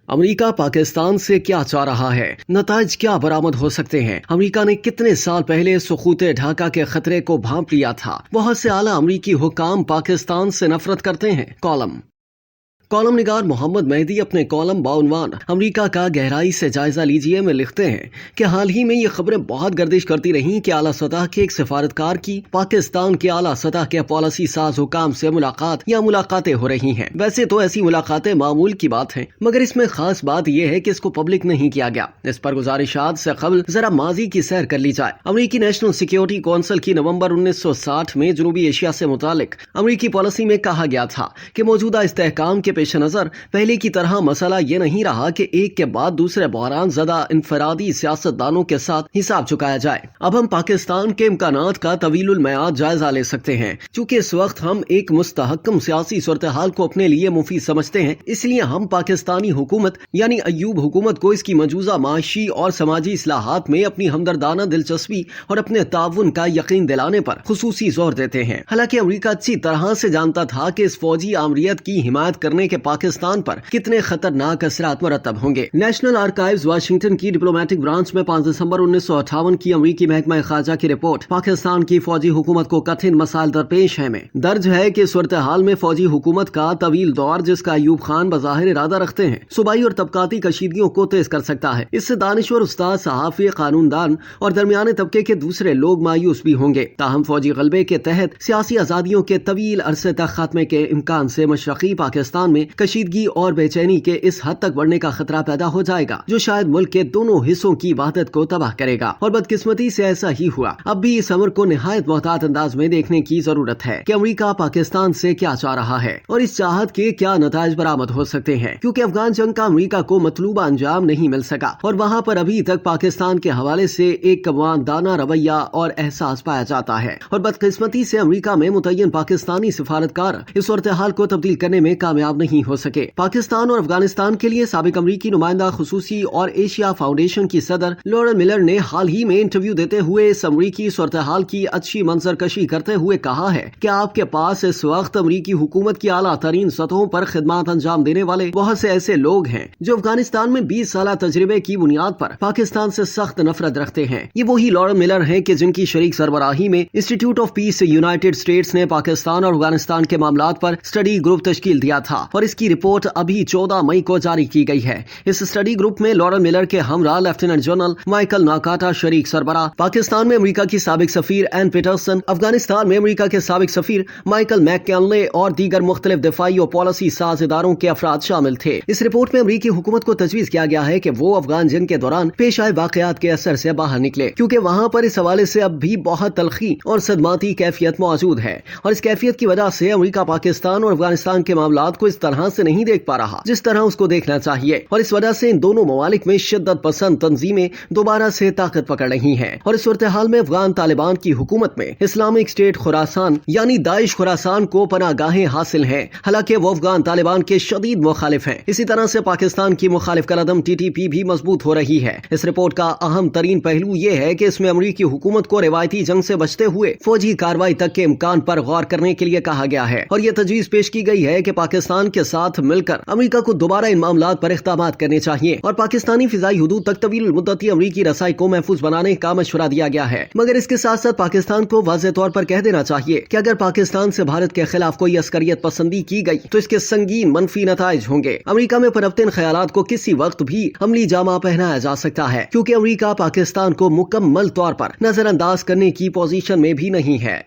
امریکہ پاکستان سے کیا چاہ رہا ہے؟ نتائج کیا برآمد ہو سکتے ہیں؟ امریکہ نے کتنے سال پہلے سقوط ڈھاکہ کے خطرے کو بھانپ لیا تھا؟ بہت سے اعلیٰ امریکی حکام پاکستان سے نفرت کرتے ہیں۔ کالم نگار محمد مہدی اپنے کالم بعنوان امریکہ کا گہرائی سے جائزہ لیجیے میں لکھتے ہیں کہ حال ہی میں یہ خبریں بہت گردش کرتی رہیں کہ اعلیٰ سطح کے ایک سفارتکار کی پاکستان کے اعلیٰ سطح کے پالیسی ساز حکام سے ملاقاتیں ہو رہی ہیں۔ ویسے تو ایسی ملاقاتیں معمول کی بات ہیں، مگر اس میں خاص بات یہ ہے کہ اس کو پبلک نہیں کیا گیا۔ اس پر گزارشات سے قبل ذرا ماضی کی سیر کر لی جائے۔ امریکی نیشنل سیکیورٹی کونسل کی نومبر 1960 میں جنوبی ایشیا سے متعلق امریکی پالیسی میں کہا گیا تھا کہ موجودہ استحکام کے پیش نظر پہلے کی طرح مسئلہ یہ نہیں رہا کہ ایک کے بعد دوسرے بحران زدہ انفرادی سیاست دانوں کے ساتھ حساب چکایا جائے۔ اب ہم پاکستان کے امکانات کا طویل المیعاد جائزہ لے سکتے ہیں۔ چونکہ اس وقت ہم ایک مستحکم سیاسی صورتحال کو اپنے لیے مفید سمجھتے ہیں، اس لیے ہم پاکستانی حکومت یعنی ایوب حکومت کو اس کی موجودہ معاشی اور سماجی اصلاحات میں اپنی ہمدردانہ دلچسپی اور اپنے تعاون کا یقین دلانے پر خصوصی زور دیتے ہیں۔ حالانکہ امریکہ اچھی طرح سے جانتا تھا کہ اس فوجی آمریت کی حمایت کرنے کے پاکستان پر کتنے خطرناک اثرات مرتب ہوں گے۔ نیشنل آرکائیوز واشنگٹن کی ڈپلومیٹک برانچ میں 5 دسمبر 1958 کی امریکی محکمہ خارجہ کی رپورٹ پاکستان کی فوجی حکومت کو کٹھن مسائل درپیش ہیں میں درج ہے کہ صورتحال میں فوجی حکومت کا طویل دور، جس کا ایوب خان بظاہر ارادہ رکھتے ہیں، صوبائی اور طبقاتی کشیدگیوں کو تیز کر سکتا ہے۔ اس سے دانشور، استاد، صحافی، قانون دان اور درمیانے طبقے کے دوسرے لوگ مایوس بھی ہوں گے۔ تاہم فوجی غلبے کے تحت سیاسی آزادیوں کے طویل عرصے تک خاتمے کے امکان سے مشرقی پاکستان میں کشیدگی اور بے چینی کے اس حد تک بڑھنے کا خطرہ پیدا ہو جائے گا جو شاید ملک کے دونوں حصوں کی وحدت کو تباہ کرے گا۔ اور بدقسمتی سے ایسا ہی ہوا۔ اب بھی اس امر کو نہایت محتاط انداز میں دیکھنے کی ضرورت ہے کہ امریکہ پاکستان سے کیا چاہ رہا ہے اور اس چاہت کے کیا نتائج برآمد ہو سکتے ہیں، کیونکہ افغان جنگ کا امریکہ کو مطلوبہ انجام نہیں مل سکا اور وہاں پر ابھی تک پاکستان کے حوالے سے ایک کماندانہ رویہ اور احساس پایا جاتا ہے۔ اور بدقسمتی سے امریکہ میں متعین پاکستانی سفارتکار اس صورتحال کو تبدیل کرنے میں کامیاب نہیں ہو سکے۔ پاکستان اور افغانستان کے لیے سابق امریکی نمائندہ خصوصی اور ایشیا فاؤنڈیشن کی صدر لورن ملر نے حال ہی میں انٹرویو دیتے ہوئے اس امریکی صورتحال کی اچھی منظر کشی کرتے ہوئے کہا ہے کہ آپ کے پاس اس وقت امریکی حکومت کی اعلیٰ ترین سطحوں پر خدمات انجام دینے والے بہت سے ایسے لوگ ہیں جو افغانستان میں 20 سالہ تجربے کی بنیاد پر پاکستان سے سخت نفرت رکھتے ہیں۔ یہ وہی لورن ملر ہیں کہ جن کی شریک سربراہی میں institute of peace United States نے پاکستان اور افغانستان کے معاملات پر اسٹڈی گروپ تشکیل دیا تھا اور اس کی رپورٹ ابھی 14 مئی کو جاری کی گئی ہے۔ اس اسٹڈی گروپ میں لورن ملر کے ہمراہ لیفٹیننٹ جنرل مائیکل ناکاٹا شریک سربراہ، پاکستان میں امریکہ کی سابق سفیر این پیٹرسن، افغانستان میں امریکہ کے سابق سفیر مائیکل میک کینلے اور دیگر مختلف دفاعی اور پالیسی ساز اداروں کے افراد شامل تھے۔ اس رپورٹ میں امریکی حکومت کو تجویز کیا گیا ہے کہ وہ افغان جنگ کے دوران پیش آئے واقعات کے اثر سے باہر نکلے، کیونکہ وہاں پر اس حوالے سے اب بھی بہت تلخی اور صدماتی کیفیت موجود ہے اور اس کیفیت کی وجہ سے امریکہ پاکستان اور افغانستان کے معاملات کو اس طرح سے نہیں دیکھ پا رہا جس طرح اس کو دیکھنا چاہیے، اور اس وجہ سے ان دونوں ممالک میں شدت پسند تنظیمیں دوبارہ سے طاقت پکڑ رہی ہیں اور اس صورتحال میں افغان طالبان کی حکومت میں اسلامک اسٹیٹ خراسان یعنی داعش خراسان کو پناہ گاہیں حاصل ہیں، حالانکہ وہ افغان طالبان کے شدید مخالف ہیں۔ اسی طرح سے پاکستان کی مخالف قلعدم ٹی ٹی پی بھی مضبوط ہو رہی ہے۔ اس رپورٹ کا اہم ترین پہلو یہ ہے کہ اس میں امریکی حکومت کو روایتی جنگ سے بچتے ہوئے فوجی کارروائی تک کے امکان پر غور کرنے کے لیے کہا گیا ہے اور یہ تجویز پیش کی گئی ہے کہ پاکستان کے ساتھ مل کر امریکہ کو دوبارہ ان معاملات پر اقدامات کرنے چاہیے اور پاکستانی فضائی حدود تک طویل المدتی امریکی رسائی کو محفوظ بنانے کا مشورہ دیا گیا ہے۔ مگر اس کے ساتھ ساتھ پاکستان کو واضح طور پر کہہ دینا چاہیے کہ اگر پاکستان سے بھارت کے خلاف کوئی عسکریت پسندی کی گئی تو اس کے سنگین منفی نتائج ہوں گے۔ امریکہ میں پنپتے ان خیالات کو کسی وقت بھی عملی جامہ پہنایا جا سکتا ہے، کیونکہ امریکہ پاکستان کو مکمل طور پر نظر انداز کرنے کی پوزیشن میں بھی نہیں ہے۔